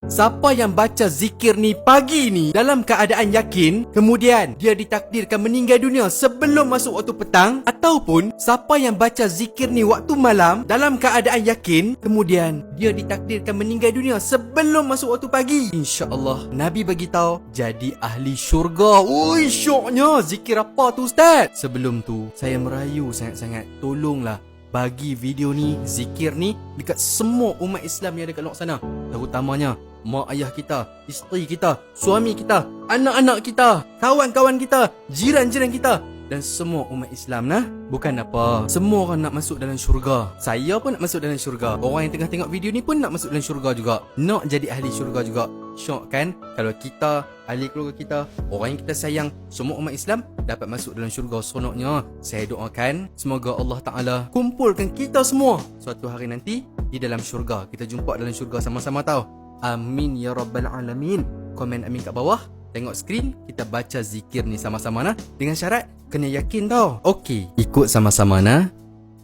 siapa yang baca zikir ni pagi ni dalam keadaan yakin, kemudian dia ditakdirkan meninggal dunia sebelum masuk waktu petang, ataupun siapa yang baca zikir ni waktu malam dalam keadaan yakin, kemudian dia ditakdirkan meninggal dunia sebelum masuk waktu pagi, insya-Allah Nabi bagi tahu jadi ahli syurga. Ui, syoknya. Zikir apa tu Ustaz? Sebelum tu saya merayu sangat-sangat, tolonglah bagi video ni, zikir ni dekat semua umat Islam yang ada kat luar sana, terutamanya mak ayah kita, isteri kita, suami kita, anak-anak kita, kawan-kawan kita, jiran-jiran kita, dan semua umat Islam nah. Bukan apa, semua orang nak masuk dalam syurga. Saya pun nak masuk dalam syurga. Orang yang tengah tengok video ni pun nak masuk dalam syurga juga, nak jadi ahli syurga juga. Syok kan kalau kita, ahli keluarga kita, orang yang kita sayang, semua umat Islam dapat masuk dalam syurga. Seronoknya saya doakan semoga Allah Ta'ala kumpulkan kita semua suatu hari nanti di dalam syurga. Kita jumpa dalam syurga sama-sama tau. Amin ya rabbal alamin. Komen amin kat bawah. Tengok skrin, kita baca zikir ni sama-sama nah. Dengan syarat kena yakin tau. Okey, ikut sama-sama nah.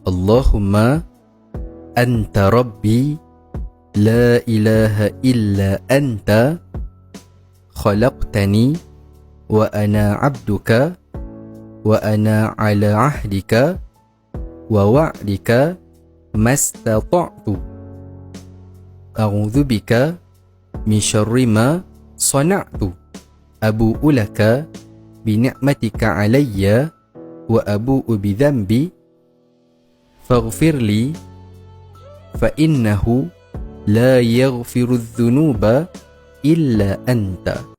Allahumma anta rabbi la ilaha illa anta khalaqtani wa ana abduka wa ana ala ahdika wa wa'dika mastata'tu a'udzu bika min syarri ma sana'tu abu'u laka bi ni'matika alayya wa abu'u bi dhanbi faghfir li fa innahu la yaghfiru adh-dhunuba illa anta.